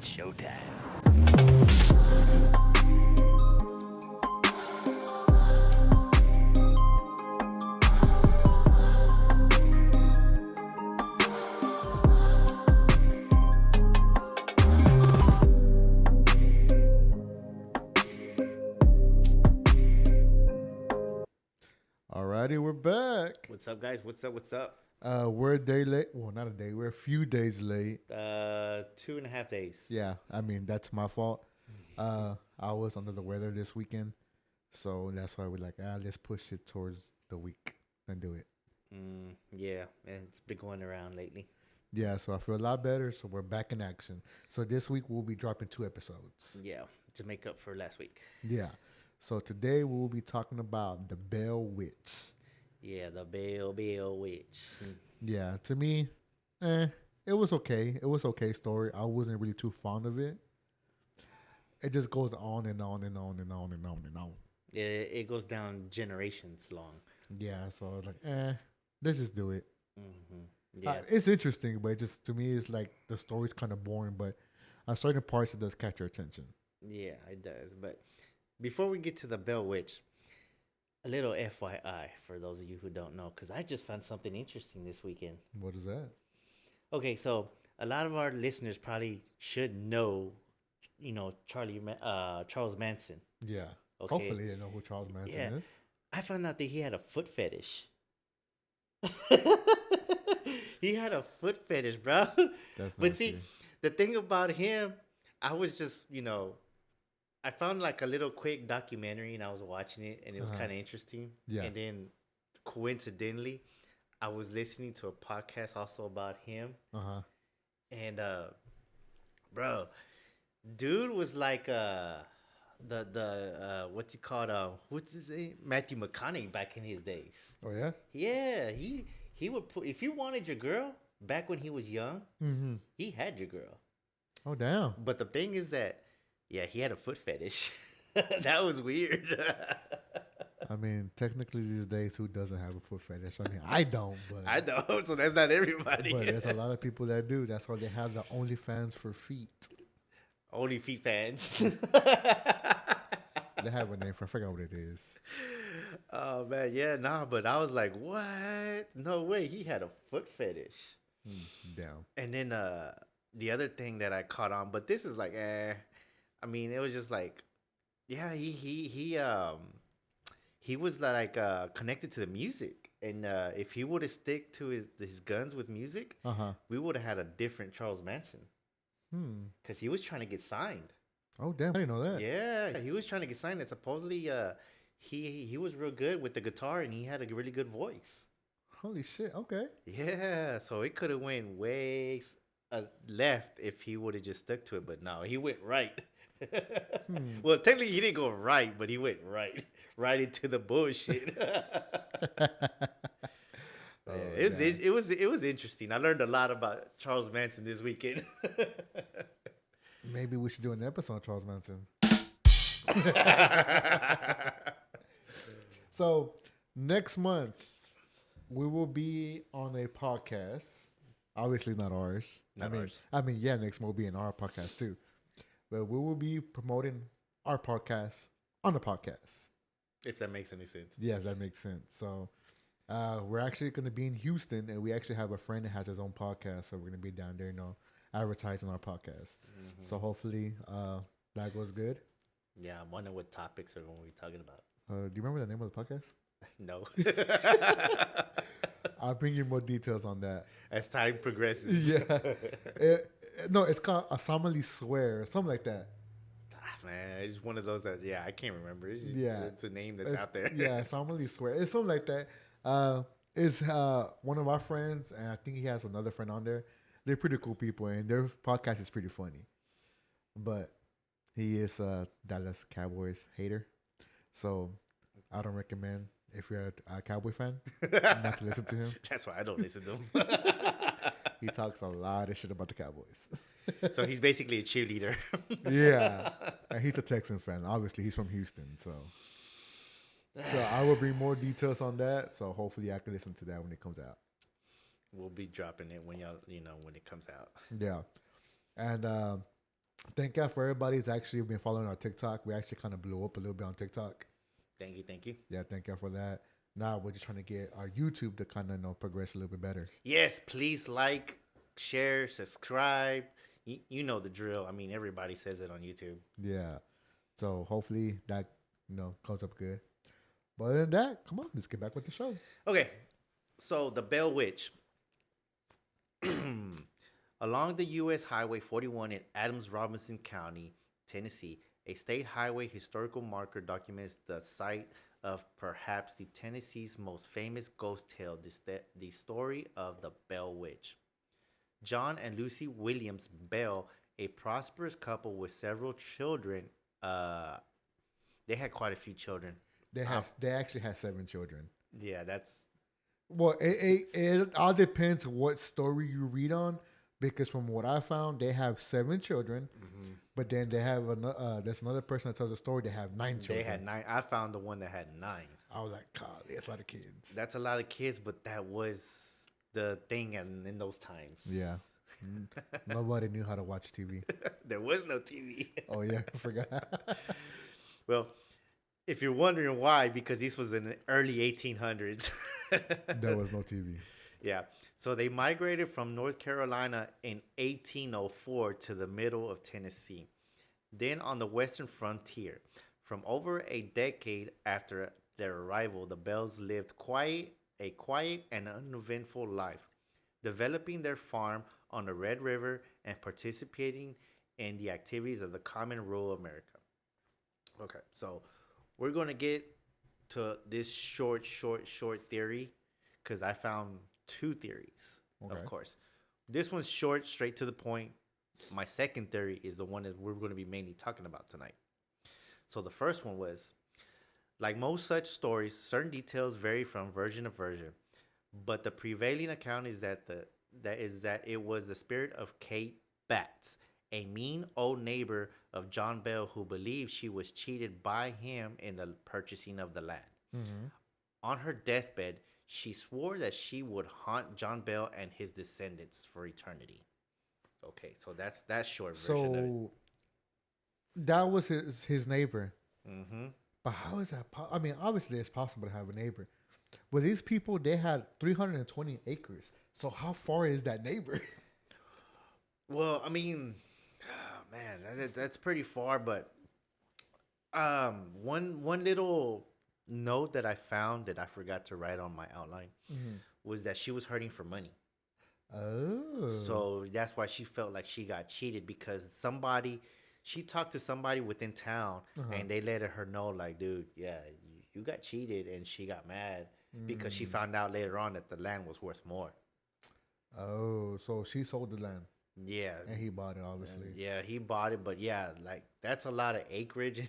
It's showtime. Alrighty, we're back. What's up, guys? What's up? What's up? We're a day late. Well, not a day. We're a few days late. 2.5 days. Yeah, I mean that's my fault. I was under the weather this weekend, so that's why we're like, let's push it towards the week and do it. Yeah, and it's been going around lately. Yeah, so I feel a lot better. So we're back in action. So this week we'll be dropping 2 episodes. Yeah, to make up for last week. Yeah. So today we'll be talking about the Bell Witch. Yeah, the Bell Witch. Yeah, to me, it was okay. It was okay story. I wasn't really too fond of it. It just goes on and on and on and on and on and on. It goes down generations long. Yeah, so I was like, let's just do it. Yeah, It's interesting, but just to me, it's like the story's kind of boring. But on certain parts, it does catch your attention. yeah, it does. But before we get to the Bell Witch, a little FYI for those of you who don't know, because I just found something interesting this weekend. What is that? Okay, so a lot of our listeners probably should know, Charles Manson. Yeah. Okay. Hopefully, they know who Charles Manson Yeah. is. I found out that he had a foot fetish. He had a foot fetish, bro. That's But see, nasty. the thing about him, I was just, I found like a little quick documentary and I was watching it and it was kind of interesting. Yeah. And then coincidentally, I was listening to a podcast also about him. And bro, dude was like what's he called? What's his name? Matthew McConaughey back in his days. Oh yeah. Yeah, he would put, if you wanted your girl back when he was young, Mm-hmm. he had your girl. Oh damn. But the thing is that, yeah, he had a foot fetish. That was weird. I mean, technically these days, who doesn't have a foot fetish? I mean, I don't, but I don't, so that's not everybody. but there's a lot of people that do. That's why they have the OnlyFans for feet. Only feet fans. They have a name for. I forgot what it is. Oh man, yeah, nah, but I was like, what? No way, he had a foot fetish. Down. And then the other thing that I caught on, but this is like, I mean, it was just like, yeah, he was like connected to the music, and if he would have stick to his guns with music, we would have had a different Charles Manson. Because he was trying to get signed. Oh damn! I didn't know that. Yeah, he was trying to get signed, and supposedly he was real good with the guitar, and he had a really good voice. Holy shit! Okay. Yeah, so it could have went way left if he would have just stuck to it, but no, he went right. Well, technically he didn't go right, but he went right into the bullshit. It was interesting. I learned a lot about Charles Manson this weekend. Maybe we should do an episode on Charles Manson. So next month we will be on a podcast. Obviously not ours. Not ours. I mean, yeah, next month will be in our podcast too. But we will be promoting our podcast on the podcast. If that makes any sense. Yeah, that makes sense. So we're actually going to be in Houston, and we actually have a friend that has his own podcast. So we're going to be down there, advertising our podcast. So hopefully that goes good. Yeah, I'm wondering what topics are we talking about. Do you remember the name of the podcast? No. I'll bring you more details on that. As time progresses. Yeah. No, it's called Asamali Swear, something like that. Man, it's one of those that, I can't remember. It's a name that's It's out there. Yeah, Asamali Swear. It's something like that. It's one of our friends, and I think he has another friend on there. They're pretty cool people, and their podcast is pretty funny. But he is a Dallas Cowboys hater. So I don't recommend, if you're a Cowboy fan, not to listen to him. That's why I don't listen to him. He talks a lot of shit about the Cowboys. So he's basically a cheerleader. Yeah. And he's a Texan fan. Obviously, he's from Houston. So I will bring more details on that. So hopefully I can listen to that when it comes out. We'll be dropping it when when it comes out. Yeah. And Thank God for everybody's actually been following our TikTok. We actually kind of blew up a little bit on TikTok. Thank you, thank you. Yeah, thank God for that. Now we're just trying to get our YouTube to kind of progress a little bit better. Yes, please like, share, subscribe. You know the drill. I mean, everybody says it on YouTube. Yeah. So hopefully that comes up good. But other than that, come on, let's get back with the show. Okay, so the Bell Witch. Along the U.S. Highway 41 in Adams Robinson County, Tennessee, a state highway historical marker documents the site of perhaps the Tennessee's most famous ghost tale, the story of the Bell Witch. John and Lucy Williams Bell, a prosperous couple with several children, they had quite a few children. They actually had 7 children. Yeah, that's Well, it all depends what story you read on, because from what I found, they have 7 children, but then they have there's another person that tells a story. They have 9 children. they had 9. I found the one that had 9. I was like, God, that's a lot of kids. That's a lot of kids, but that was the thing in those times. Yeah. Nobody knew how to watch TV. There was no TV. Oh yeah, I forgot. Well, if you're wondering why, because this was in the early 1800s. There was no TV. Yeah. So they migrated from North Carolina in 1804 to the middle of Tennessee. Then on the western frontier, from over a decade after their arrival, the Bells lived a quiet and uneventful life, developing their farm on the Red River and participating in the activities of the common rural America. Okay, so we're going to get to this short theory because I found 2 theories, Okay. of course. This one's short, straight to the point. My second theory is the one that we're going to be mainly talking about tonight. So the first one was, like most such stories, certain details vary from version to version, but the prevailing account is that it was the spirit of Kate Batts, a mean old neighbor of John Bell who believed she was cheated by him in the purchasing of the land. Mm-hmm. On her deathbed, she swore that she would haunt John Bell and his descendants for eternity. Okay, so that's that short version of it. So that was his neighbor. Mm-hmm. But how is that? I mean, obviously it's possible to have a neighbor. But these people, they had 320 acres. So how far is that neighbor? Well, I mean, man, that's pretty far. But one little note that I found that I forgot to write on my outline was that she was hurting for money. Oh. So that's why she felt like she got cheated, because she talked to somebody within town and they let her know, like, dude, yeah, you got cheated, and she got mad because she found out later on that the land was worth more. Oh, so she sold the land. Yeah. And he bought it, obviously. Yeah, he bought it, but yeah, like that's a lot of acreage,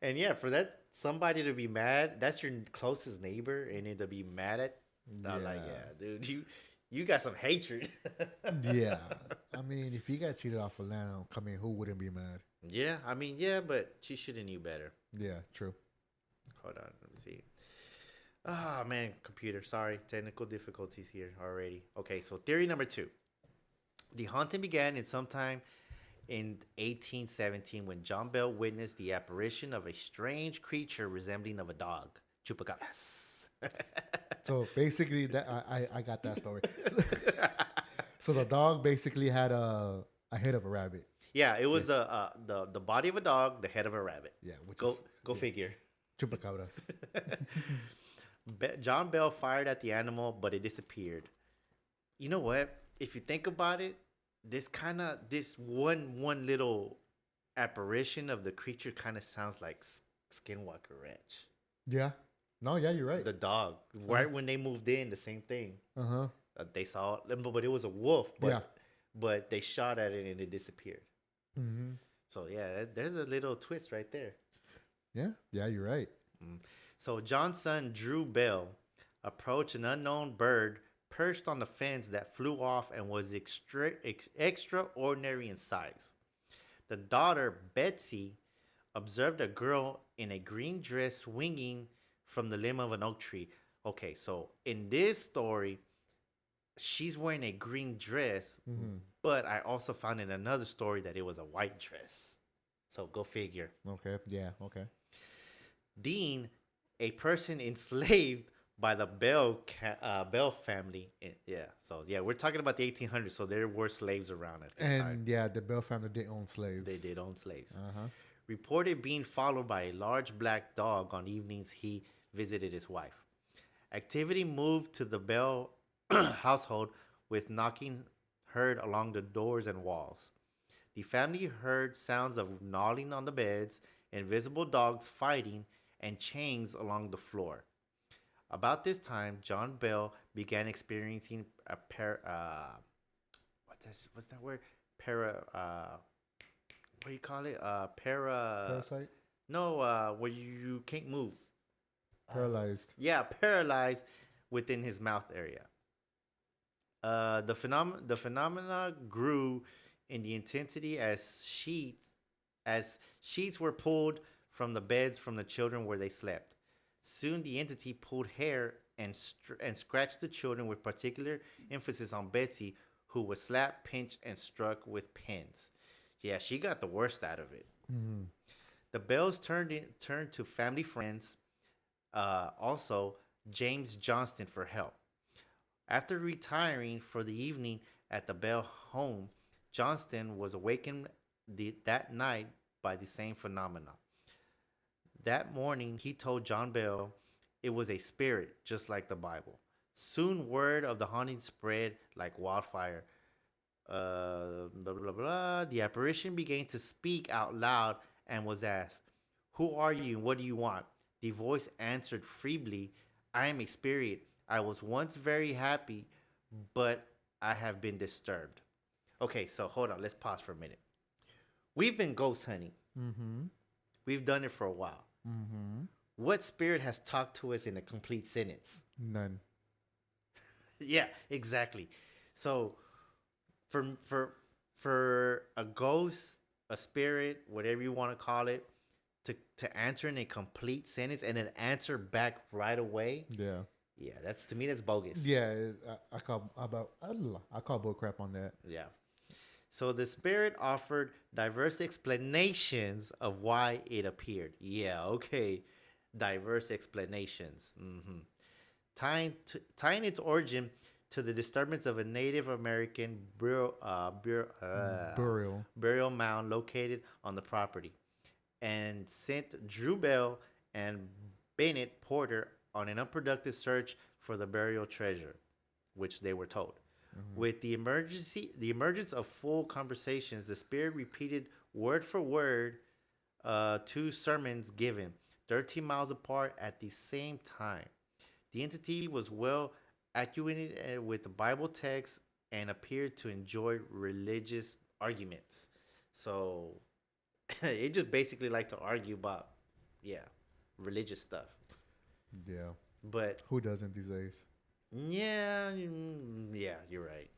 and yeah, for that somebody to be mad, that's your closest neighbor, and then to be mad at, I'm like, yeah, dude, you got some hatred. Yeah. I mean, if you got cheated off of land, who wouldn't be mad? Yeah, I mean, yeah, but she should have knew better. Yeah, true. Hold on, let me see. Ah, man, computer, sorry, technical difficulties here already. Okay, so theory number 2. The haunting began in sometime in 1817 when John Bell witnessed the apparition of a strange creature resembling of a dog, chupacabras. So basically, that I got that story. So the dog basically had a head of a rabbit. Yeah, it was the body of a dog, the head of a rabbit. Yeah, Go figure. Chupacabras. John Bell fired at the animal, but it disappeared. You know what? If you think about it, this one little apparition of the creature kind of sounds like Skinwalker Ranch. Yeah. No, yeah, you're right. The dog, right when they moved in, the same thing. Uh-huh. They saw it, but it was a wolf. But, yeah. But they shot at it and it disappeared. Mm-hmm. So yeah, there's a little twist right there. Yeah. Yeah, you're right. So John's son, Drew Bell, approached an unknown bird perched on the fence that flew off and was extraordinary in size. The daughter, Betsy, observed a girl in a green dress swinging from the limb of an oak tree. Okay, so in this story, she's wearing a green dress, Mm-hmm. but I also found in another story that it was a white dress. So go figure. Okay. Yeah. Okay. Dean, a person enslaved by the Bell family. Yeah, so yeah, we're talking about the 1800s, so there were slaves around at this time. And yeah, the Bell family did own slaves. They did own slaves. Uh huh. Reported being followed by a large black dog on evenings he visited his wife. Activity moved to the Bell household with knocking heard along the doors and walls. The family heard sounds of gnawing on the beds, invisible dogs fighting, and chains along the floor. About this time, John Bell began experiencing a what's that word? Para what do you call it? Para Parasite. no, where you can't move. Paralyzed. Yeah, paralyzed within his mouth area. The phenomena grew in the intensity as sheets were pulled from the beds from the children where they slept. Soon the entity pulled hair and scratched the children with particular emphasis on Betsy, who was slapped, pinched, and struck with pins. Yeah, she got the worst out of it. Mm-hmm. The Bells turned to family friends, also James Johnston, for help. After retiring for the evening at the Bell home, Johnston was awakened that night by the same phenomena. That morning, he told John Bell it was a spirit, just like the Bible. Soon, word of the haunting spread like wildfire. Blah, blah, blah. The apparition began to speak out loud and was asked, "Who are you and what do you want?" The voice answered feebly, "I am a spirit. I was once very happy, but I have been disturbed." Okay, so hold on. Let's pause for a minute. We've been ghost hunting. Mm-hmm. We've done it for a while. Mm-hmm. What spirit has talked to us in a complete sentence? None. Yeah, exactly. So for for for a ghost, a spirit, whatever you want to call it, to answer in a complete sentence and then answer back right away, Yeah. yeah, that's to me that's bogus. Yeah. I call bull crap on that. Yeah. So the spirit offered diverse explanations of why it appeared. Yeah, okay. Diverse explanations. Tying its origin to the disturbance of a Native American Burial. burial mound located on the property, and sent Drew Bell and Bennett Porter on an unproductive search for the burial treasure, which they were told. With the emergence of full conversations, the spirit repeated word for word two sermons given 13 miles apart at the same time. The entity was well acquainted with the Bible text and appeared to enjoy religious arguments. So it just basically like to argue about, yeah, religious stuff. Yeah. But Who doesn't these days? yeah, yeah, you're right.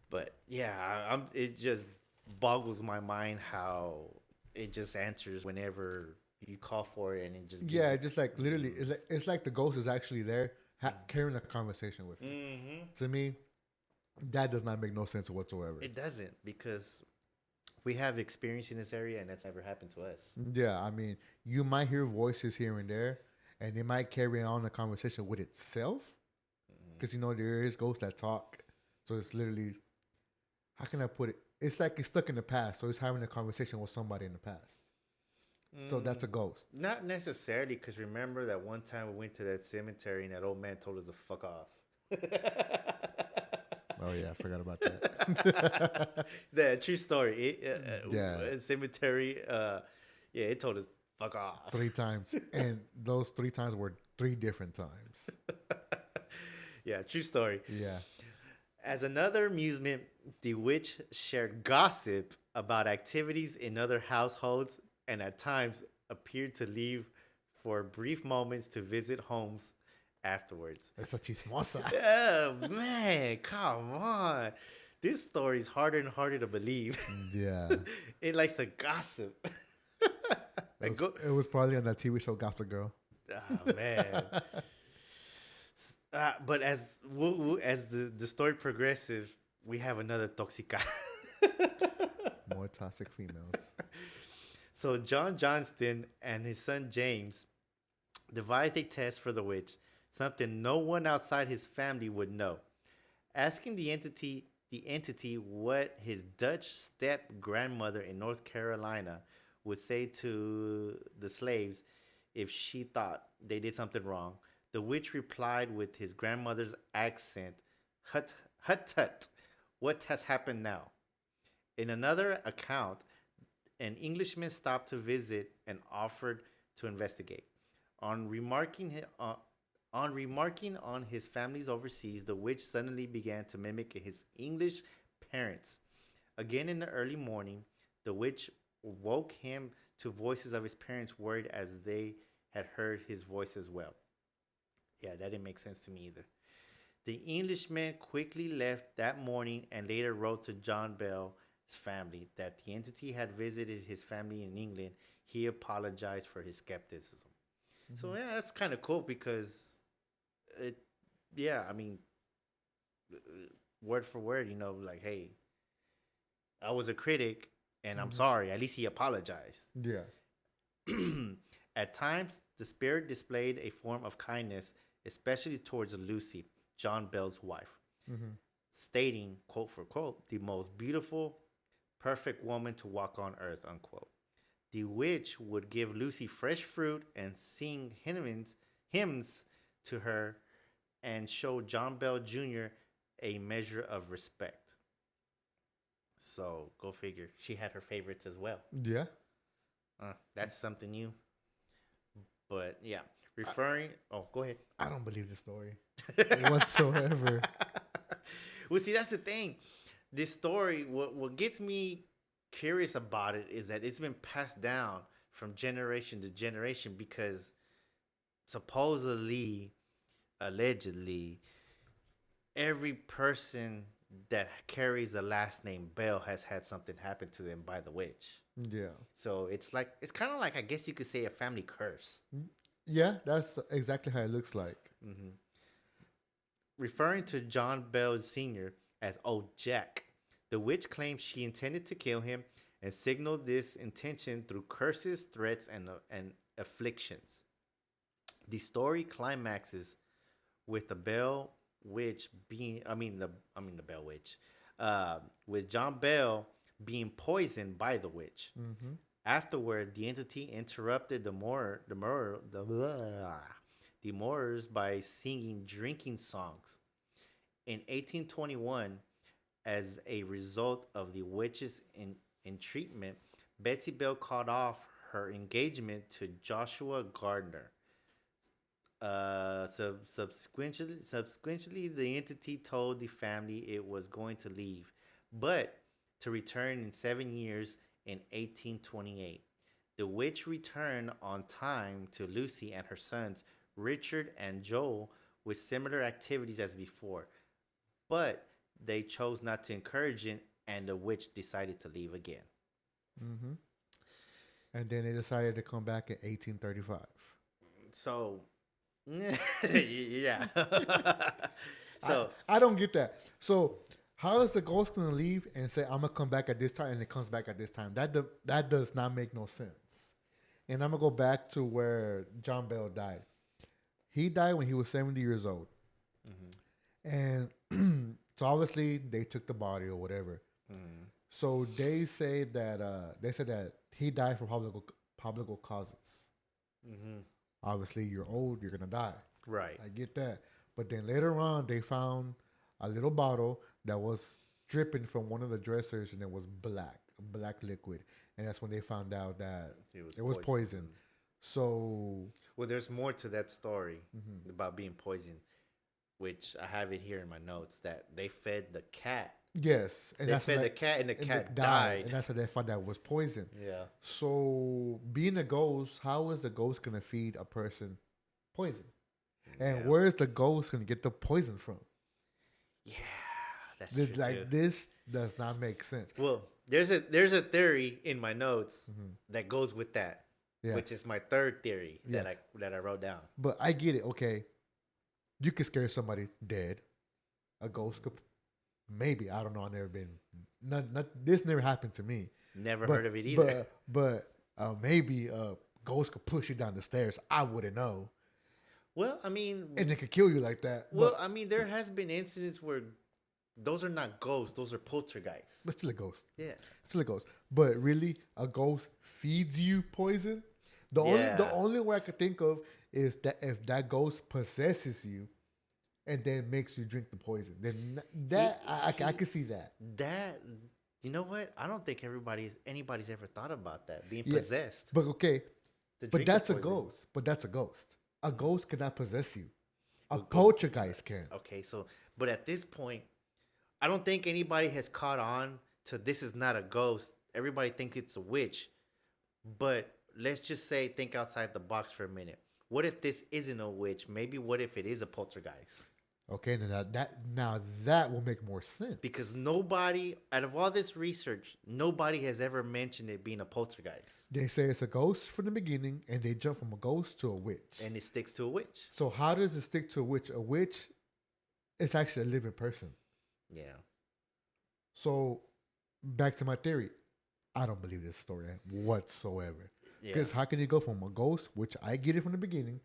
But yeah, it just boggles my mind how it just answers whenever you call for it, and it just gives Yeah, just like literally, it's like the ghost is actually there carrying a conversation with you. Mm-hmm. To me, that does not make no sense whatsoever. It doesn't, because we have experience in this area, and that's never happened to us. Yeah, I mean, you might hear voices here and there, and they might carry on the conversation with itself, because there is ghosts that talk. So it's literally, how can I put it? It's like it's stuck in the past, so it's having a conversation with somebody in the past. So that's a ghost. Not necessarily, because remember that one time we went to that cemetery and that old man told us to fuck off. Oh yeah, I forgot about that. The true story. Yeah. Cemetery. Yeah, it told us fuck off. 3 times, and those 3 times were 3 different times. Yeah, true story. Yeah. As another amusement, the witch shared gossip about activities in other households and at times appeared to leave for brief moments to visit homes afterwards. Esa chismosa. Oh, man, come on. This story is harder and harder to believe. Yeah. It likes to gossip. It was probably on that TV show Gossip Girl. Oh, man. But as the story progresses, we have another toxica. More toxic females. So John Johnston and his son James devised a test for the witch, something no one outside his family would know. Asking the entity what his Dutch step grandmother in North Carolina would say to the slaves if she thought they did something wrong, the witch replied with his grandmother's accent, "Hut, hut, hut, what has happened now?" In another account, an Englishman stopped to visit and offered to investigate. On remarking on his family's overseas, the witch suddenly began to mimic his English parents. Again in the early morning, the witch woke him to voices of his parents, worried as they had heard his voice as well. Yeah, that didn't make sense to me either. The Englishman quickly left that morning and later wrote to John Bell's family that the entity had visited his family in England. He apologized for his skepticism. So yeah, that's kind of cool because it, yeah, I mean, uh, word for word, like, hey, I was a critic and I'm Mm-hmm. sorry. At least he apologized. Yeah. At times, the spirit displayed a form of kindness, especially towards Lucy, John Bell's wife, Mm-hmm. stating, quote for quote, the most beautiful, perfect woman to walk on earth, unquote. The witch would give Lucy fresh fruit and sing hymns to her and show John Bell Jr. a measure of respect. So go figure. She had her favorites as well. Yeah. That's something new. But yeah, referring. Oh, go ahead. I don't believe the story whatsoever. Well, see, that's the thing. This story, what gets me curious about it is that it's been passed down from generation to generation because supposedly, allegedly, every person that carries the last name Bell has had something happen to them by the witch. Yeah. So it's kind of like, I guess you could say, a family curse. Yeah, that's exactly how it looks like. Hmm. Referring to John Bell Sr. as Old Jack, the witch claims she intended to kill him and signaled this intention through curses, threats, and afflictions. The story climaxes with the Bell Witch being, the Bell Witch, with John Bell being poisoned by the witch. Mm-hmm. Afterward, the entity interrupted the Moors by singing drinking songs. In 1821, as a result of the witch's entreatment, Betsy Bell called off her engagement to Joshua Gardner. Subsequently, the entity told the family it was going to leave, but to return in 7 years in 1828. The witch returned on time to Lucy and her sons, Richard and Joel, with similar activities as before, but they chose not to encourage it, and the witch decided to leave again. Mm-hmm. And then they decided to come back in 1835. So, yeah. So, I don't get that. So how is the ghost gonna leave and say I'm gonna come back at this time and it comes back at this time? That does not make no sense. And I'm gonna go back to where John Bell died. He died when he was 70 years old, mhm, and so obviously they took the body or whatever. mhm, So they said that he died from public causes. mhm. Obviously, you're old, you're gonna die. Right. I get that. But then later on, they found a little bottle that was dripping from one of the dressers, and it was black liquid, and that's when they found out that It was it was poison. poison. So Well, there's more to that story mhm. about being poisoned, which I have it here in my notes that they fed the cat. yes, and They that's when fed the cat, and the and cat it died. and that's when they found out it was poison. Yeah. So being a ghost, how is the ghost gonna feed a person poison? And Yeah. where is the ghost gonna get the poison from? Yeah, that's true too. Like this does not make sense. Well, there's a theory in my notes Mhm. that goes with that, Yeah. which is my third theory Yeah. that I wrote down. But I get it. Okay, you could scare somebody dead. A ghost could, maybe, I don't know. I've never been, this never happened to me. Never But heard of it either. maybe a ghost could push you down the stairs. I wouldn't know, Well, I mean, and they could kill you like that. well, I mean, there has been incidents where those are not ghosts; those are poltergeists. But still a ghost. Yeah. Still a ghost. But really, a ghost feeds you poison. The only way I could think of is that if that ghost possesses you, and then makes you drink the poison, then I can see that. That, you know what? I don't think anybody's ever thought about that being Yeah. possessed. But okay, to but drink that's a poison. ghost. But that's a ghost. A ghost cannot possess you. A Well, poltergeist can. Okay, so but at this point, I don't think anybody has caught on to this is not a ghost. Everybody thinks it's a witch. But let's just say think outside the box for a minute. What if this isn't a witch? Maybe what if it is a poltergeist? Okay, now that will make more sense. Because nobody, out of all this research, nobody has ever mentioned it being a poltergeist. They say it's a ghost from the beginning, and they jump from a ghost to a witch. And it sticks to a witch. So how does it stick to a witch? A witch is actually a living person. Yeah. So back to my theory, I don't believe this story whatsoever. Yeah. Because how can you go from a ghost, which I get it from the beginning,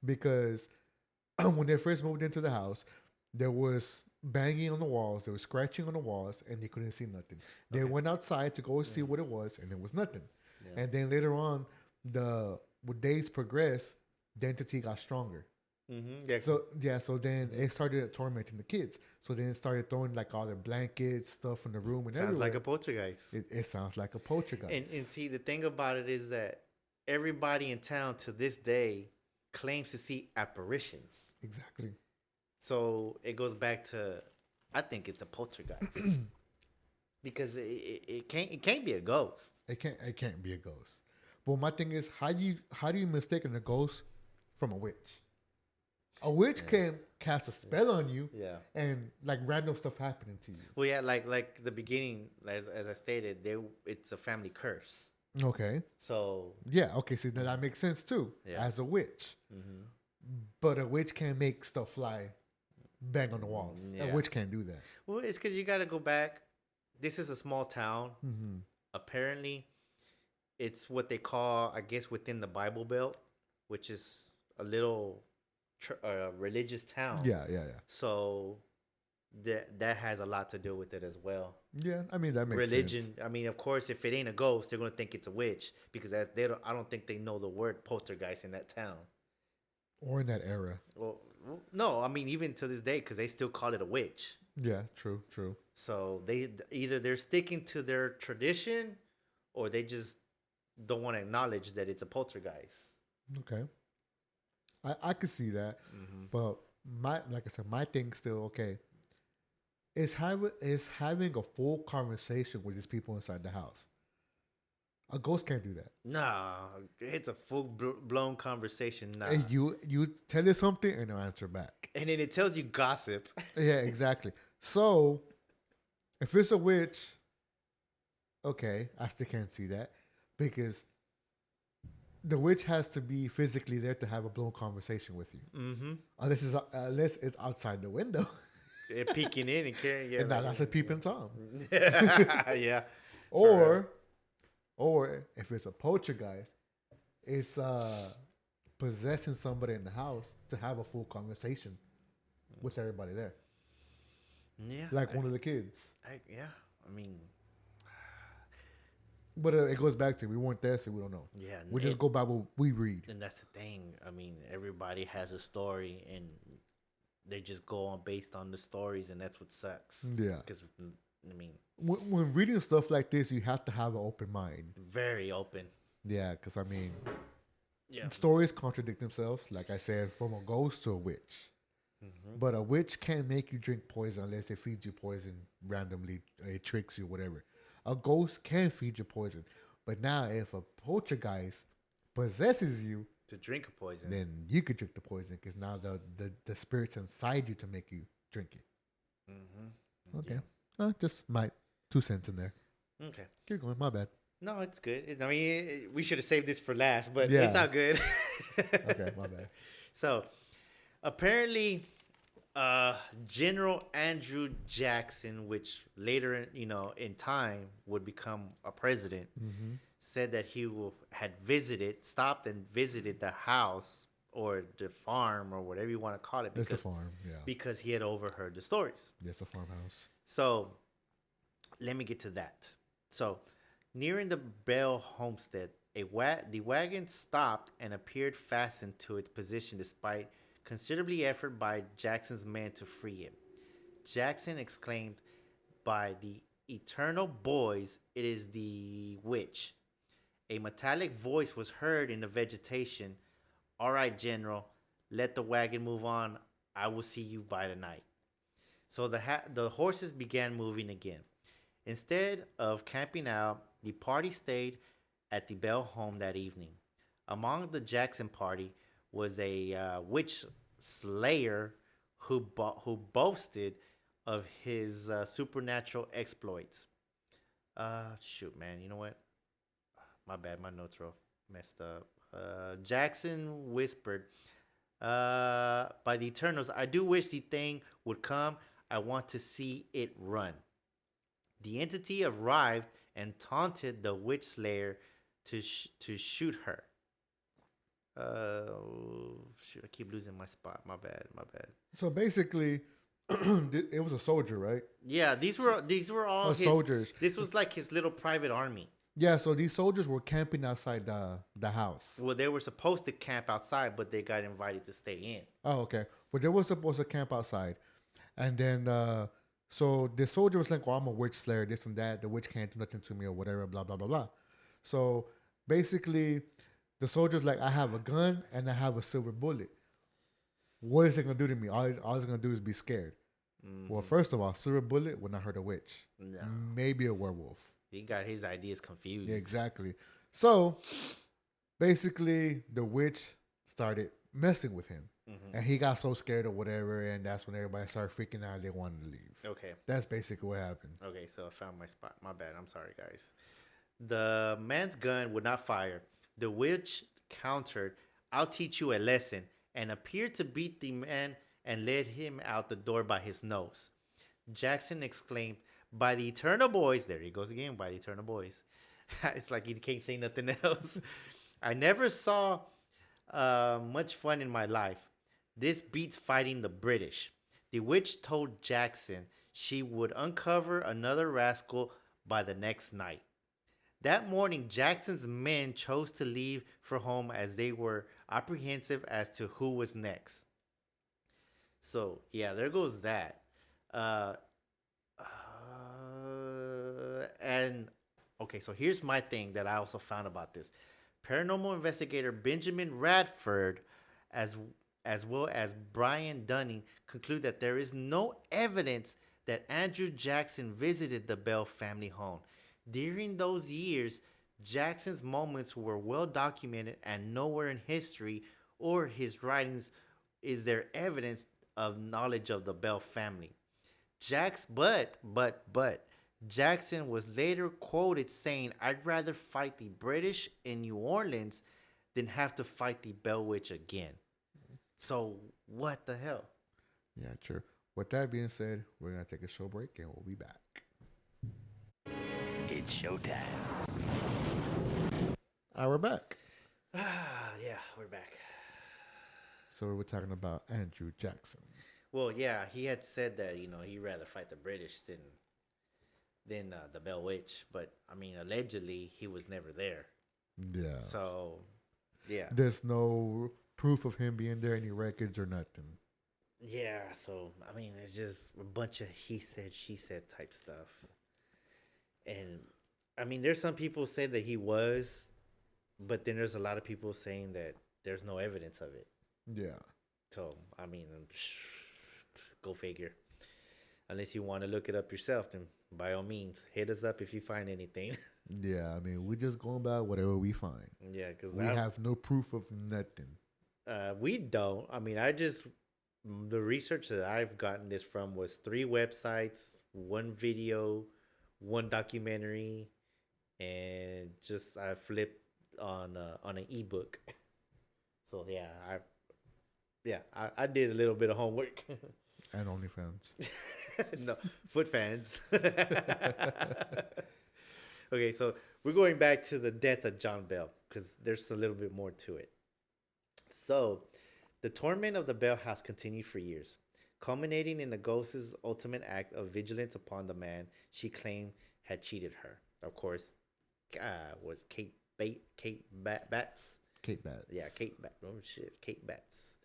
because when they first moved into the house, there was banging on the walls, there was scratching on the walls, and they couldn't see nothing. They went outside to go see what it was, and there was nothing. Yeah. And then later on, with days progressed, the entity got stronger. Mm-hmm. Yeah. So then it started tormenting the kids. So then it started throwing like all their blankets, stuff in the room and Sounds everywhere. like a poltergeist. It sounds like a poltergeist. And see, the thing about it is that everybody in town to this day claims to see apparitions. Exactly. So it goes back to, I think it's a poltergeist because it can't be a ghost. It can't be a ghost. But my thing is, how do you mistake a ghost from a witch? A witch can cast a spell on you, Yeah. and like random stuff happening to you. Well, yeah, like the beginning, as I stated, it's a family curse. Okay. So Yeah. Okay. See, that makes sense too. Yeah. As a witch, but a witch can't make stuff fly, bang on the walls. Yeah. A witch can't do that. well, it's because you got to go back. This is a small town. Mm-hmm. Apparently, it's what they call, I guess, within the Bible Belt, which is a little religious town. Yeah. So that has a lot to do with it as well. Yeah. I mean, that makes Religion. sense. I mean, of course, if it ain't a ghost, they're gonna think it's a witch because I don't think they know the word poltergeist in that town. Or in that era. Well, no, I mean even to this day because they still call it a witch. Yeah. True. So they're sticking to their tradition, or they just don't want to acknowledge that it's a poltergeist. Okay. I could see that, but like I said, my thing still okay. Is having a full conversation with these people inside the house. A ghost can't do that. Nah, it's a full blown conversation. Nah, And you tell it something and they'll answer back. and then it tells you gossip. Yeah, exactly. So if it's a witch, okay, I still can't see that because the witch has to be physically there to have a blown conversation with you. Mm-hmm. Unless it's outside the window. They're peeking in and carrying. Yeah, And that's a peeping Tom. yeah. Or if it's a poltergeist, it's possessing somebody in the house to have a full conversation with everybody there. Yeah. Like one of the kids. Yeah. I mean, But it goes back to we weren't there, so we don't know. yeah. We just go by what we read. And that's the thing. I mean, everybody has a story, and they just go on based on the stories, and that's what sucks. Yeah. Because I mean, When reading stuff like this, you have to have an open mind. very open. Yeah, because I mean, Yeah. stories contradict themselves. Like I said, from a ghost to a witch. But a witch can't make you drink poison unless it feeds you poison randomly. It tricks you, whatever. A ghost can feed you poison. But now, if a poltergeist possesses you, To drink a poison. then you could drink the poison because now the spirit's inside you to make you drink it. Mm-hmm. Okay. Just my 2 cents in there. Okay. Keep going. My bad. No, it's good. I mean, we should have saved this for last, but Yeah. it's not good. Okay, my bad. So, apparently, General Andrew Jackson, which later, in time would become a president, Mm-hmm. said that had stopped and visited the house or the farm or whatever you want to call it It's the farm. Yeah. because he had overheard the stories. It's a farmhouse. So let me get to that. So nearing the Bell homestead, the wagon stopped and appeared fastened to its position despite considerably effort by Jackson's men to free it. Jackson exclaimed, "By the eternal boys, it is the witch." A metallic voice was heard in the vegetation. "All right, General, let the wagon move on. I will see you by the night." So the horses began moving again. Instead of camping out, the party stayed at the Bell home that evening. Among the Jackson party was a witch slayer who boasted of his supernatural exploits. Shoot, man, you know what? My bad, my notes were messed up. Jackson whispered, "By the Eternals, I do wish the thing would come. I want to see it run." The entity arrived and taunted the witch slayer to shoot her. Shoot, I keep losing my spot. My bad, my bad. So basically, it was a soldier, right? Yeah, these were all his soldiers. This was like his little private army. Yeah, so these soldiers were camping outside the house. Well, they were supposed to camp outside, but they got invited to stay in. Oh, okay. But they were supposed to camp outside. And then, so the soldier was like, "Well, I'm a witch slayer, this and that. The witch can't do nothing to me or whatever, blah, blah, blah, blah." So basically, the soldier's like, "I have a gun and I have a silver bullet. What is it going to do to me? All it's going to do is be scared." Well, first of all, silver bullet would not hurt a witch. No. Maybe a werewolf. He got his ideas confused. Yeah, exactly. So basically, the witch started messing with him. And he got so scared or whatever, and that's when everybody started freaking out. They wanted to leave. Okay. That's basically what happened. Okay, so I found my spot. My bad. I'm sorry, guys. The man's gun would not fire. The witch countered, "I'll teach you a lesson," and appeared to beat the man and led him out the door by his nose. Jackson exclaimed, "By the eternal boys," there he goes again, "by the eternal boys." It's like he can't say nothing else. "I never saw much fun in my life. This beats fighting the British." The witch told Jackson she would uncover another rascal by the next night. That morning, Jackson's men chose to leave for home as they were apprehensive as to who was next. So, yeah, there goes that. Uh, and, okay, so here's my thing that I also found about this. Paranormal investigator Benjamin Radford, as well as Brian Dunning, conclude that there is no evidence that Andrew Jackson visited the Bell family home. During those years, Jackson's moments were well documented, and nowhere in history or his writings is there evidence of knowledge of the Bell family. But Jackson was later quoted saying, "I'd rather fight the British in New Orleans than have to fight the Bell Witch again." So what the hell? Yeah, true. With that being said, we're going to take a short break and we'll be back. It's showtime. We're back. Yeah, we're back. So we're talking about Andrew Jackson. Well, yeah, he had said that he'd rather fight the British than the Bell Witch, but I mean, allegedly he was never there. Yeah. So, yeah, There's no proof of him being there, any records or nothing. yeah. So I mean, it's just a bunch of he said, she said type stuff. And I mean, there's some people say that he was, but then there's a lot of people saying that there's no evidence of it. Yeah. So I mean, go figure. Unless you want to look it up yourself, then by all means, hit us up if you find anything. Yeah, I mean, we're just going by whatever we find. Yeah, because We have no proof of nothing. we don't. I mean, the research that I've gotten this from was 3 websites, 1 video, 1 documentary, and just I flipped on an ebook. So yeah, I did a little bit of homework. And OnlyFans. No, foot fans. Okay, so we're going back to the death of John Bell because there's a little bit more to it. So, the torment of the Bell House continued for years, culminating in the ghost's ultimate act of vigilance upon the man she claimed had cheated her. Of course, was Batts. Kate Batts. Yeah, Oh shit, Kate Batts.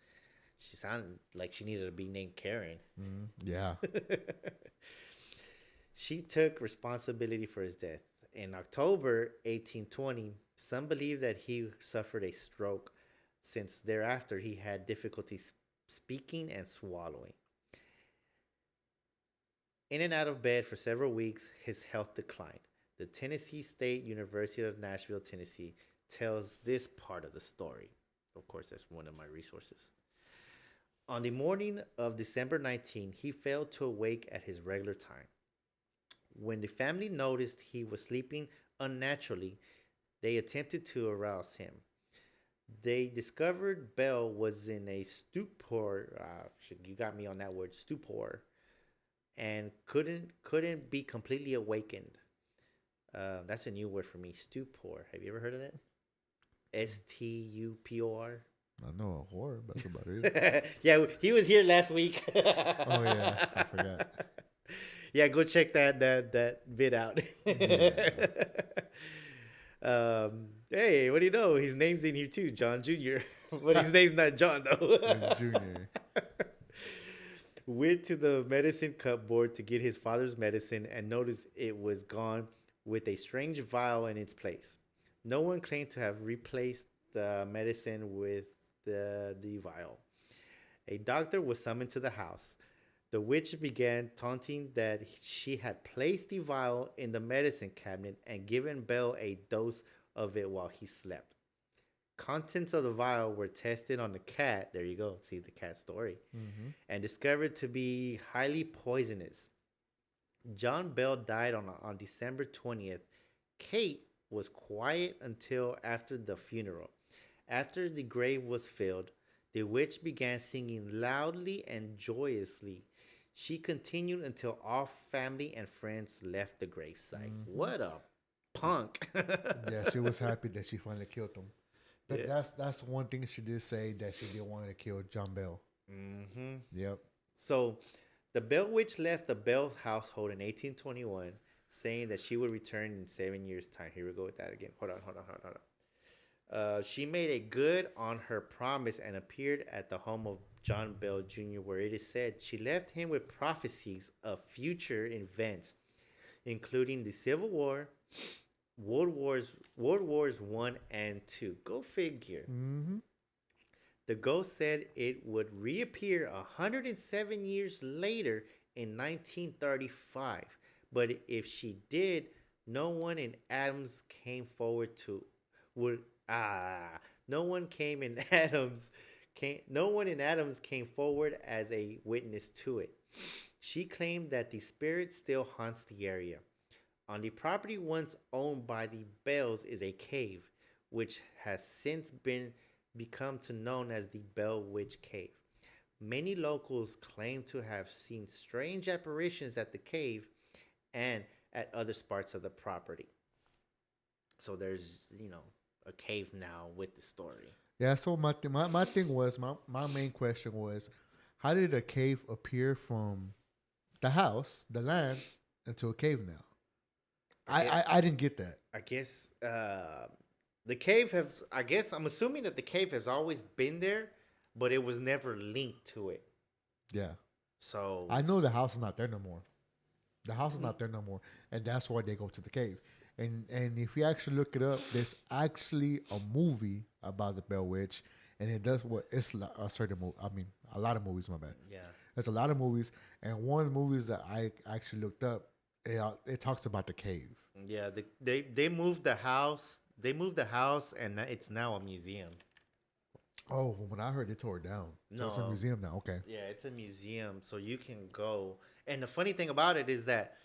She sounded like she needed to be named Karen. Yeah. She took responsibility for his death. In October 1820, some believe that he suffered a stroke, since thereafter he had difficulty speaking and swallowing. In and out of bed for several weeks, his health declined. The Tennessee State University of Nashville, Tennessee, tells this part of the story. Of course, that's one of my resources. On the morning of December 19, he failed to awake at his regular time. When the family noticed he was sleeping unnaturally, they attempted to arouse him. They discovered Bell was in a stupor. You got me on that word, stupor, and couldn't be completely awakened. That's a new word for me, stupor. Have you ever heard of that? Stupor. I know a whore, but that's about it. Yeah, he was here last week. Oh yeah, I forgot. Yeah, go check that vid out. Yeah. Hey, what do you know? His name's in here too, John Jr. But his name's not John though. He's Junior. Went to the medicine cupboard to get his father's medicine and noticed it was gone with a strange vial in its place. No one claimed to have replaced the medicine with the vial. A doctor was summoned to the house. The witch began taunting that she had placed the vial in the medicine cabinet and given Bell a dose of it while he slept. Contents of the vial were tested on the cat. There you go. See the cat story. Mm-hmm. And discovered to be highly poisonous. John Bell died on December 20th. Kate was quiet until after the funeral. After the grave was filled, the witch began singing loudly and joyously. She continued until all family and friends left the gravesite. Mm-hmm. What a punk. Yeah, she was happy that she finally killed him. But Yeah. that's one thing she did say, that she didn't want to kill John Bell. Mm-hmm. Yep. So the Bell Witch left the Bell household in 1821, saying that she would return in 7 years' time. Here we go with that again. Hold on. She made a good on her promise and appeared at the home of John Bell Jr., where it is said she left him with prophecies of future events, including the Civil War, World Wars 1 and 2. Go figure. Mm-hmm. The ghost said it would reappear 107 years later in 1935. But if she did, no one in Adams came forward to no one in Adams came forward as a witness to it. She claimed that the spirit still haunts the area. On the property once owned by the Bells is a cave, which has since become known as the Bell Witch Cave. Many locals claim to have seen strange apparitions at the cave and at other parts of the property. So there's, a cave now with the story. Yeah, so my thing was, my main question was, how did a cave appear from the house, the land, into a cave now? I didn't get that. I guess the cave has, I'm assuming that the cave has always been there, but it was never linked to it. Yeah. So I know the house is not there no more. The house is not there no more, and that's why they go to the cave. And if you actually look it up, there's actually a movie about the Bell Witch, and it does what it's a certain movie. I mean, a lot of movies. My bad. Yeah. There's a lot of movies, and one of the movies that I actually looked up, it talks about the cave. Yeah, they moved the house. They moved the house, and it's now a museum. Oh, when I heard they tore it down. So it's a No. museum now. Okay. Yeah, it's a museum, so you can go. And the funny thing about it is that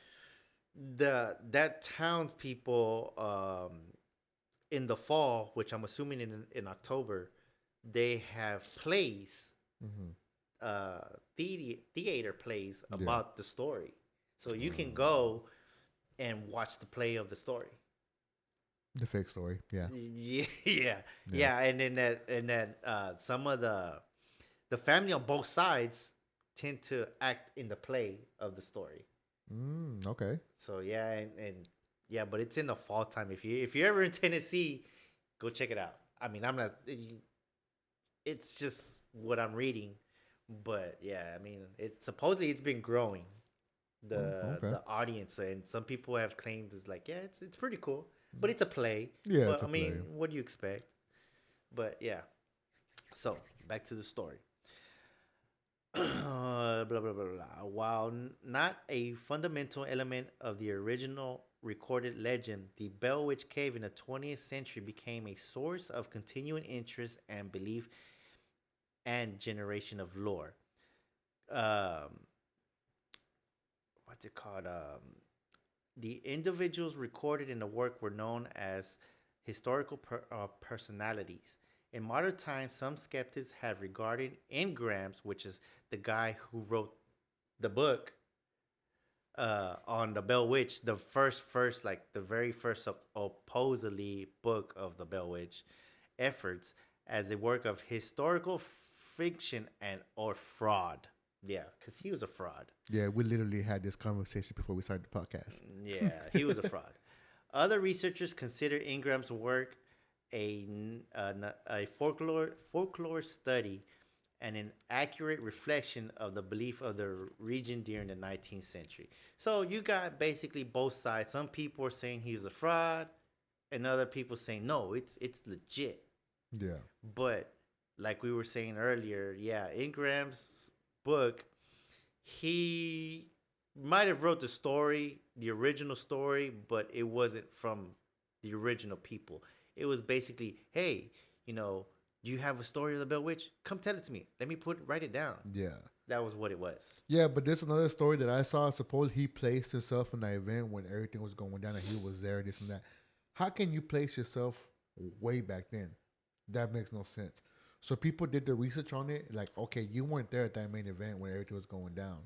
that townspeople in the fall, which I'm assuming in October, they have plays Mm-hmm. theater plays Yeah. about the story, so you can go and watch the play of the story. The fake story. Yeah. Yeah, yeah, Yeah. yeah. And then some of the family on both sides tend to act in the play of the story. Okay. So yeah, and yeah, but it's in the fall time. If you're ever in Tennessee, go check it out. I mean, I'm not. It's just what I'm reading, but yeah, I mean, it supposedly it's been growing Okay. the audience, and some people have claimed it's like, yeah, it's pretty cool, but it's a play. Yeah, But it's I a play. mean, what do you expect? But yeah, so back to the story. Blah blah blah blah. While not a fundamental element of the original recorded legend, the Bell Witch Cave in the 20th century became a source of continuing interest and belief and generation of lore. Um, what's it called? The individuals recorded in the work were known as historical personalities. In modern times, some skeptics have regarded Ingrams, which is the guy who wrote the book on the Bell Witch, like the very first supposedly book of the Bell Witch efforts, as a work of historical fiction and or fraud. Yeah, because he was a fraud. Yeah, we literally had this conversation before we started the podcast. Yeah, he was a fraud. Other researchers consider Ingram's work a folklore study and an accurate reflection of the belief of the region during the 19th century. So you got basically both sides. Some people are saying he was a fraud, and other people saying no, it's legit. Yeah. But like we were saying earlier, yeah, Ingram's book, he might have wrote the story, the original story, but it wasn't from the original people. It was basically, hey, do you have a story of the Bell Witch? Come tell it to me. Let me write it down. Yeah. That was what it was. Yeah, but there's another story that I saw. Suppose he placed himself in that event when everything was going down and he was there, this and that. How can you place yourself way back then? That makes no sense. So people did the research on it, like, okay, you weren't there at that main event when everything was going down.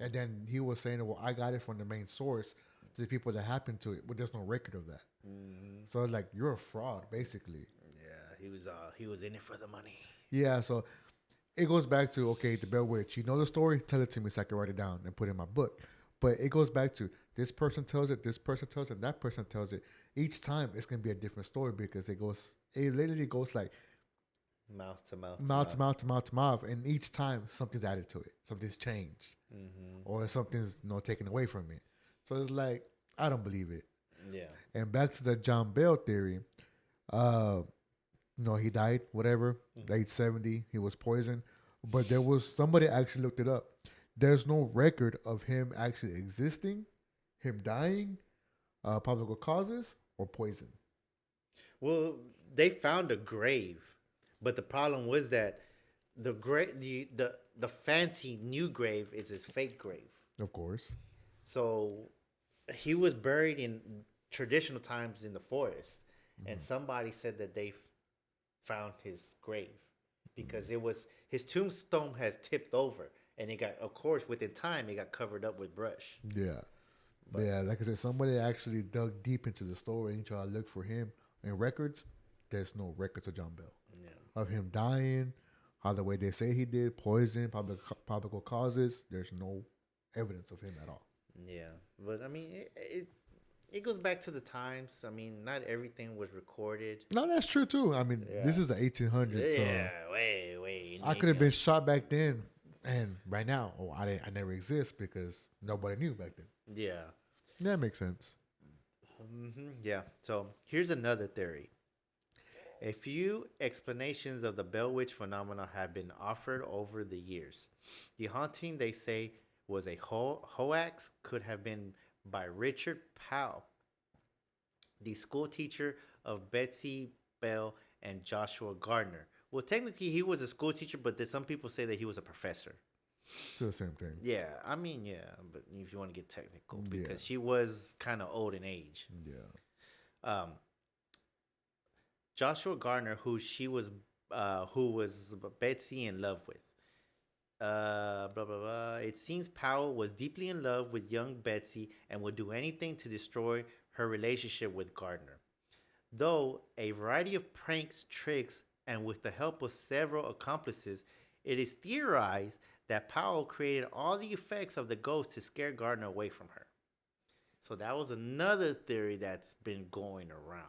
And then he was saying, well, I got it from the main source, the people that happened to it, but there's no record of that. So it's like, you're a fraud, basically. Yeah, he was in it for the money. Yeah, so it goes back to, okay, the Bell Witch. You know the story? Tell it to me so I can write it down and put it in my book. But it goes back to this person tells it, this person tells it, that person tells it. Each time it's gonna be a different story because it literally goes like Mouth to mouth. mouth to mouth to mouth to mouth, and each time something's added to it, something's changed, or something's taken away from it. So it's like I don't believe it. Yeah. And back to the John Bell theory, he died, whatever, age 70, he was poisoned, but there was somebody actually looked it up. There's no record of him actually existing, him dying, probable causes, or poison. Well, they found a grave, but the problem was that the fancy new grave is his fake grave. Of course. So he was buried in traditional times in the forest, and somebody said that they found his grave because his tombstone has tipped over, and it got, of course, within time, it got covered up with brush. Yeah. But yeah, like I said, somebody actually dug deep into the story and tried to look for him in records. There's no records of John Bell. Yeah. Of him dying, how the way they say he did, poison, probable causes. There's no evidence of him at all. Yeah, but I mean, it goes back to the times. I mean, not everything was recorded. No, that's true too. I mean, this is the 1800s. Yeah, So way. I could have been shot back then, and right now, I never exist because nobody knew back then. Yeah. That makes sense. Yeah. So here's another theory. A few explanations of the Bell Witch phenomena have been offered over the years. The haunting, they say, was a hoax, could have been by Richard Powell, the school teacher of Betsy Bell and Joshua Gardner. Well, technically, he was a school teacher, but then some people say that he was a professor. It's the same thing. Yeah, I mean, yeah, but if you want to get technical, because she was kind of old in age. Yeah. Joshua Gardner, who was Betsy in love with. Blah blah blah. It seems Powell was deeply in love with young Betsy and would do anything to destroy her relationship with Gardner. Though a variety of pranks, tricks, and with the help of several accomplices, it is theorized that Powell created all the effects of the ghost to scare Gardner away from her. So that was another theory that's been going around.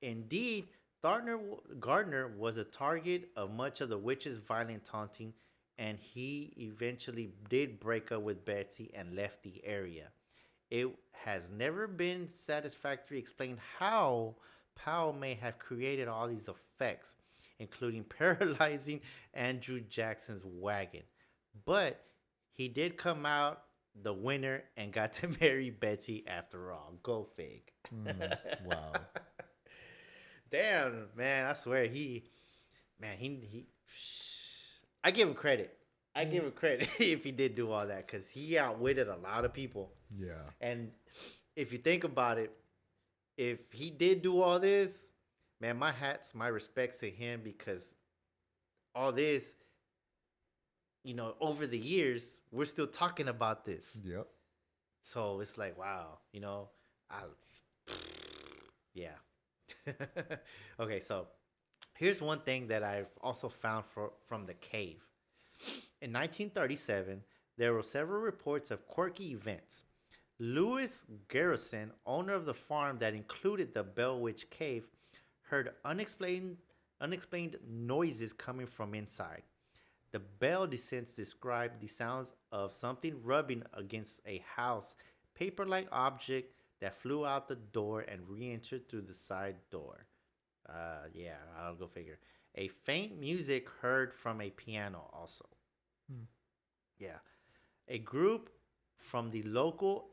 Indeed, Gardner was a target of much of the witch's violent taunting, and he eventually did break up with Betsy and left the area. It has never been satisfactorily explained how Powell may have created all these effects, including paralyzing Andrew Jackson's wagon. But he did come out the winner and got to marry Betsy after all. Go fig. Wow. Damn, man, I swear he I give him credit. I give him credit if he did do all that because he outwitted a lot of people. Yeah. And if you think about it, if he did do all this, man, my respects to him because all this, over the years, we're still talking about this. Yep. So it's like, wow, I, yeah. Okay, so here's one thing that I've also found from the cave. In 1937, there were several reports of quirky events. Louis Garrison, owner of the farm that included the Bell Witch Cave, heard unexplained noises coming from inside. The Bell descents described the sounds of something rubbing against a house, paper-like object that flew out the door and re-entered through the side door. Yeah, I'll go figure. A faint music heard from a piano also. Yeah. A group from the local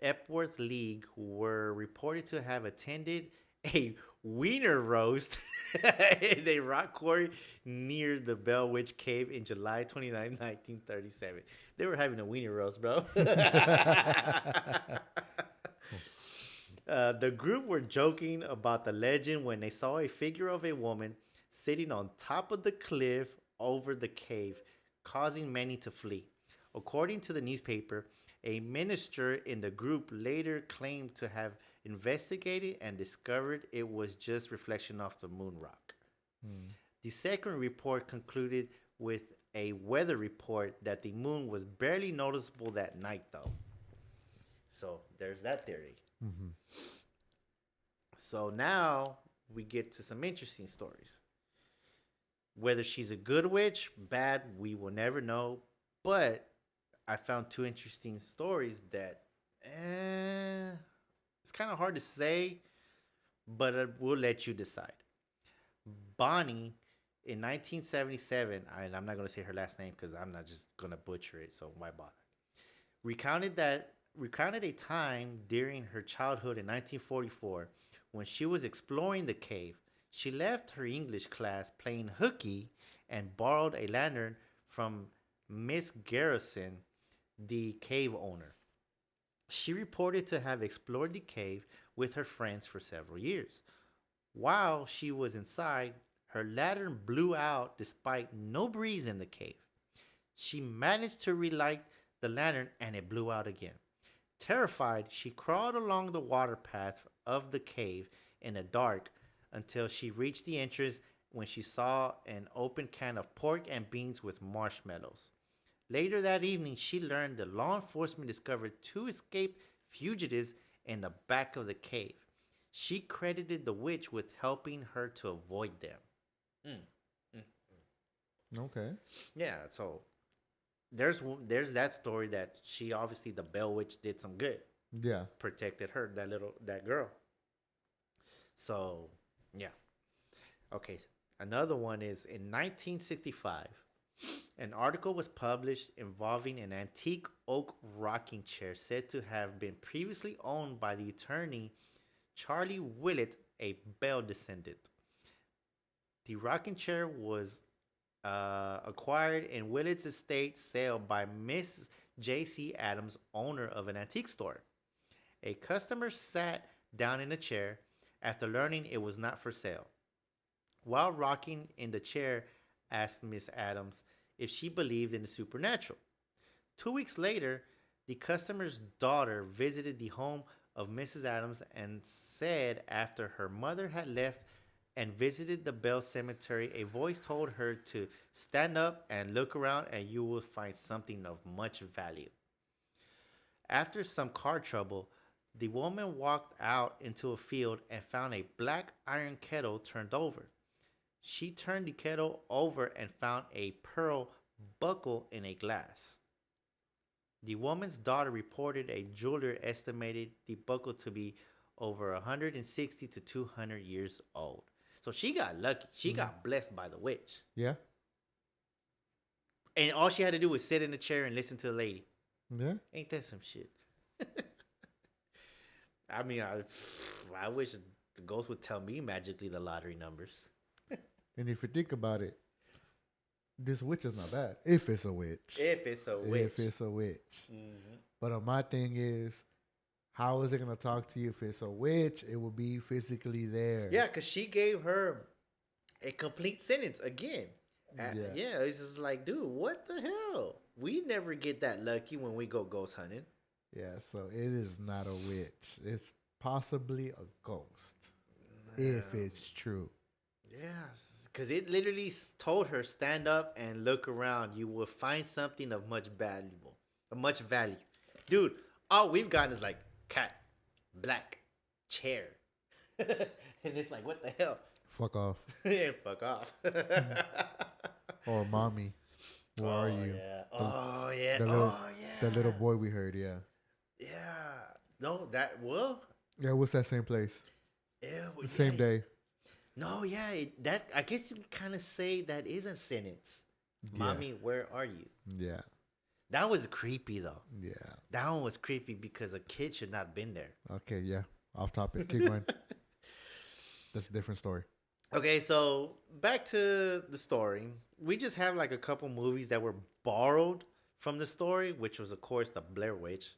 Epworth League were reported to have attended a wiener roast in a rock quarry near the Bell Witch Cave in July 29, 1937. They were having a wiener roast, bro. The group were joking about the legend when they saw a figure of a woman sitting on top of the cliff over the cave, causing many to flee. According to the newspaper, a minister in the group later claimed to have investigated and discovered it was just reflection of the moon rock. The second report concluded with a weather report that the moon was barely noticeable that night, though. So there's that theory. So now we get to some interesting stories. Whether she's a good witch, bad, we will never know. But I found two interesting stories that it's kind of hard to say, but I will let you decide. Bonnie, in 1977, and I'm not going to say her last name because I'm not just going to butcher it, so why bother? Recounted a time during her childhood in 1944 when she was exploring the cave. She left her English class playing hooky and borrowed a lantern from Miss Garrison, the cave owner. She reported to have explored the cave with her friends for several years. While she was inside, her lantern blew out despite no breeze in the cave. She managed to relight the lantern and it blew out again. Terrified, she crawled along the water path of the cave in the dark until she reached the entrance when she saw an open can of pork and beans with marshmallows. Later that evening, she learned that law enforcement discovered two escaped fugitives in the back of the cave. She credited the witch with helping her to avoid them. Okay. Yeah, so there's that story that she obviously the Bell Witch did some good, Yeah. protected her that girl. So yeah, okay. Another one is in 1965. An article was published involving an antique oak rocking chair said to have been previously owned by the attorney Charlie Willett, a Bell descendant. The rocking chair was acquired in Willett's estate sale by Miss J.C. Adams, owner of an antique store. A customer sat down in a chair after learning it was not for sale. While rocking in the chair, asked Miss Adams if she believed in the supernatural. 2 weeks later, the customer's daughter visited the home of Mrs. Adams and said after her mother had left and visited the Bell Cemetery, a voice told her to stand up and look around and you will find something of much value. After some car trouble, the woman walked out into a field and found a black iron kettle turned over. She turned the kettle over and found a pearl buckle in a glass. The woman's daughter reported a jeweler estimated the buckle to be over 160 to 200 years old. So she got lucky. She got blessed by the witch. Yeah. And all she had to do was sit in the chair and listen to the lady. Yeah. Ain't that some shit? I mean, I wish the ghost would tell me magically the lottery numbers. And if you think about it, this witch is not bad. If it's a witch. If it's a witch. If it's a witch. Mm-hmm. But my thing is, how is it going to talk to you if it's a witch? It will be physically there. Yeah, because she gave her a complete sentence again. Yeah, it's just like, dude, what the hell? We never get that lucky when we go ghost hunting. Yeah, so it is not a witch. It's possibly a ghost. If it's true. Yes, because it literally told her, stand up and look around. You will find something of much value. Dude, all we've gotten is like cat, black, chair. And it's like, what the hell? Fuck off. Yeah, fuck off. Or mommy. Where are you? Yeah. The little boy we heard, yeah. Yeah. No, Yeah, what's that same place? Yeah. The same day. No, yeah. I guess you can kind of say that is a sentence. Yeah. Mommy, where are you? Yeah. That was creepy, though. Yeah. That one was creepy because a kid should not have been there. Okay, yeah. Off topic. Keep going. That's a different story. Okay, so back to the story. We just have like a couple movies that were borrowed from the story, which was, of course, The Blair Witch,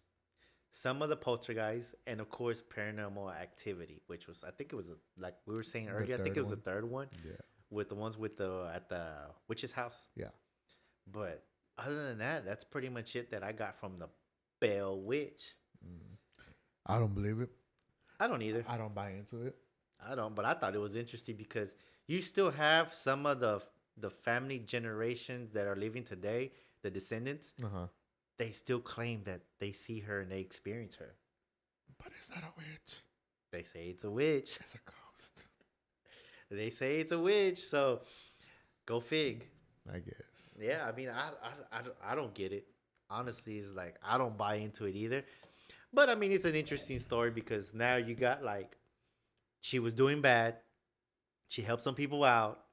some of the Poltergeist, and, of course, Paranormal Activity, which was, I think it was, like we were saying earlier, I think it was the third one. Yeah. With the ones at the witch's house. Yeah. But other than that, that's pretty much it that I got from The Bell Witch. I don't believe it. I don't either. I don't buy into it. I don't, but I thought it was interesting because you still have some of the family generations that are living today, the descendants, they still claim that they see her and they experience her. But it's not a witch. They say it's a witch. It's a ghost. They say it's a witch, so go fig. I guess. Yeah, I mean, I don't get it. Honestly, it's like, I don't buy into it either. But, I mean, it's an interesting story because now you got, like, she was doing bad. She helped some people out.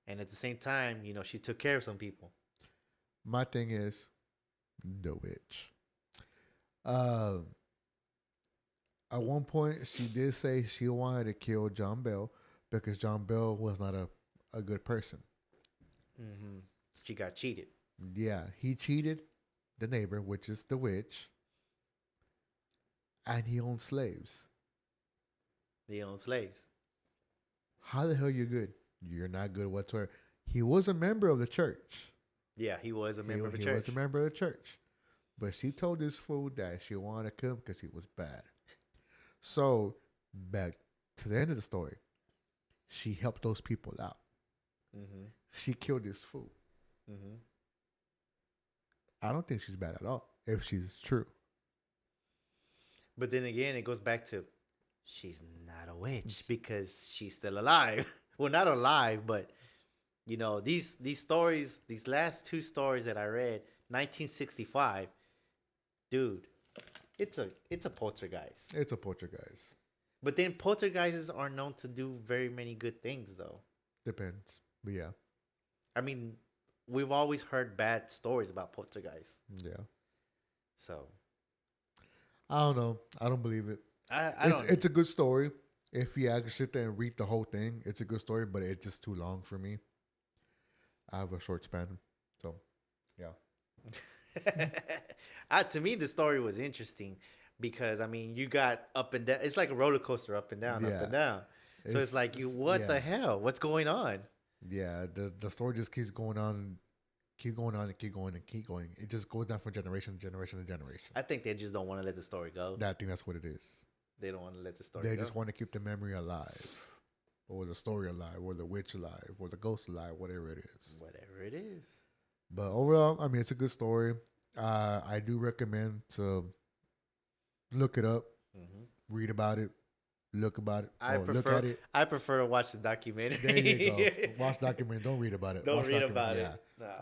And at the same time, you know, she took care of some people. My thing is the witch. At one point, she did say she wanted to kill John Bell because John Bell was not a good person. Mm-hmm. She got cheated. Yeah, he cheated the neighbor, which is the witch. And he owned slaves. They owned slaves. How the hell you good? You're not good whatsoever. He was a member of the church. Yeah, he was a member of the church. He was a member of the church. But she told this fool that she wanted to kill him because he was bad. So, back to the end of the story, she helped those people out. Mm-hmm. She killed this fool. Mm-hmm. I don't think she's bad at all, if she's true. But then again, it goes back to she's not a witch because she's still alive. Well, not alive, but you know, these stories, these last two stories that I read, 1965, dude, it's a poltergeist. It's a poltergeist. But then poltergeists are known to do very many good things, though. Depends, but yeah. I mean, we've always heard bad stories about poltergeists. Yeah. So I don't know. I don't believe it. It's a good story. If you actually sit there and read the whole thing, it's a good story, but it's just too long for me. I have a short span. So, yeah. To me, the story was interesting because, I mean, you got up and down. It's like a roller coaster, up and down, up and down. So it's like, what the hell? What's going on? Yeah, the story just keeps going on, keep going on and keep going and keep going. It just goes down from generation to generation to generation. I think they just don't want to let the story go. I think that's what it is. They don't want to let the story They go. just want to keep the memory alive, or the story alive, or the witch alive, or the ghost alive, whatever it is. Whatever it is. But overall, I mean, it's a good story. I do recommend to look it up, read about it, look about it, look at it. I prefer to watch the documentary. There you go. Watch documentary. Don't read about it. Don't Watch read about it.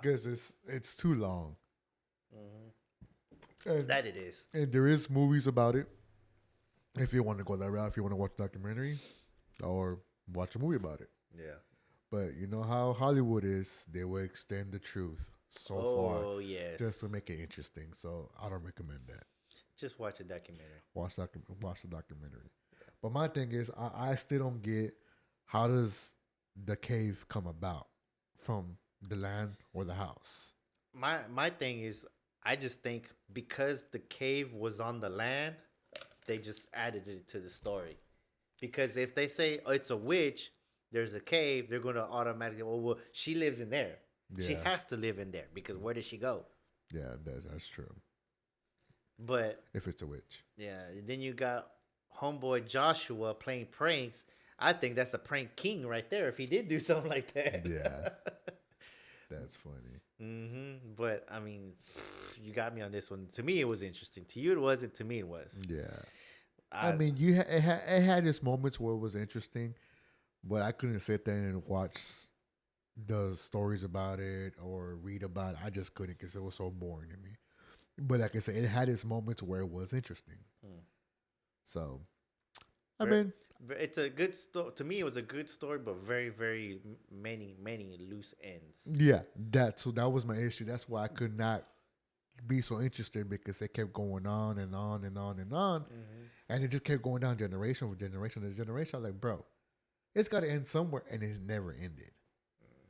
Because it's too long. And, that it is. And there is movies about it. If you want to go that route, if you want to watch a documentary or watch a movie about it. Yeah. But you know how Hollywood is, they will extend the truth so far. Oh, yes. Just to make it interesting. So I don't recommend that. Just watch a documentary. Watch the documentary. Yeah. But my thing is, I still don't get, how does the cave come about from the land or the house? My thing is, I just think because the cave was on the land, they just added it to the story. Because if they say, oh, it's a witch, there's a cave, they're going to automatically, oh, well, she lives in there. Yeah. She has to live in there because where does she go? Yeah, that's true. But if it's a witch. Yeah, then you got homeboy Joshua playing pranks. I think that's a prank king right there if he did do something like that. Yeah. That's funny. But, I mean, you got me on this one. To me, it was interesting. To you, it wasn't. To me, it was. Yeah. I mean, it had its moments where it was interesting, but I couldn't sit there and watch the stories about it or read about it. I just couldn't because it was so boring to me. But like I said, it had its moments where it was interesting. So, I mean, it's a good story. To me, it was a good story, but very, very many loose ends. Yeah, that was my issue. That's why I could not be so interested because it kept going on and on and on and on, and it just kept going down generation for generation to generation. I'm like, bro, it's got to end somewhere, and it never ended.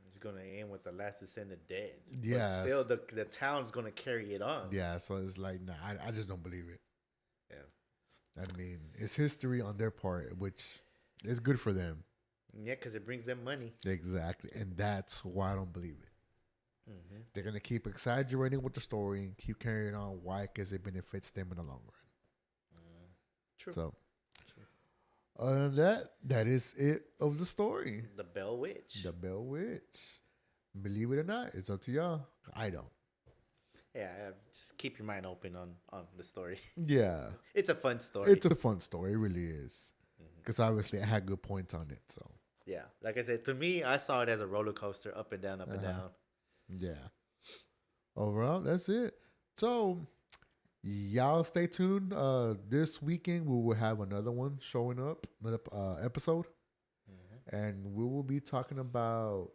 It's gonna end with the last descendant dead. Yeah, but still the town's gonna carry it on. Yeah, so it's like, nah, I just don't believe it. Yeah, I mean, it's history on their part, which is good for them. Yeah, because it brings them money. Exactly, and that's why I don't believe it. They're gonna keep exaggerating with the story and keep carrying on. Why? Because it benefits them in the long run. True. So, other than that is it of the story. The Bell Witch. The Bell Witch. Believe it or not, it's up to y'all. I don't. Yeah, just keep your mind open on the story. Yeah. It's a fun story. It's a fun story. It really is. Because obviously I had good points on it. So. Yeah. Like I said, to me, I saw it as a roller coaster, up and down, up and down. Yeah. Overall, that's it. So, y'all stay tuned. This weekend we will have another one showing up, another episode, and we will be talking about.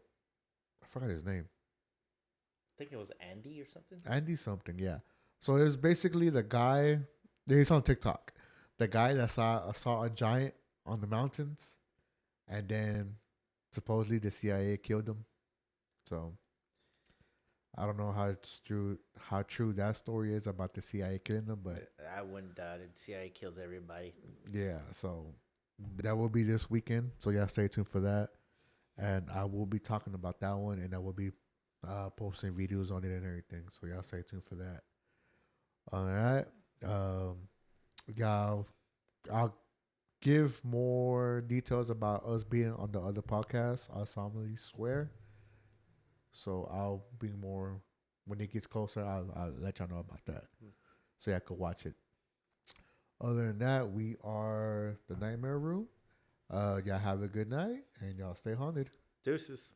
I forgot his name. I think it was Andy or something. Andy something, yeah. So it's basically the guy. He's on TikTok. The guy that saw a giant on the mountains, and then supposedly the CIA killed him. So. I don't know how true that story is about the CIA killing them, but I wouldn't doubt it. CIA kills everybody. Yeah, so that will be this weekend. So yeah, stay tuned for that, and I will be talking about that one, and I will be posting videos on it and everything. So y'all stay tuned for that. All right, y'all, I'll give more details about us being on the other podcast. I solemnly swear. So I'll be more when it gets closer. I'll let y'all know about that, so y'all can watch it. Other than that, we are the Nightmare Room. Y'all have a good night and y'all stay haunted. Deuces.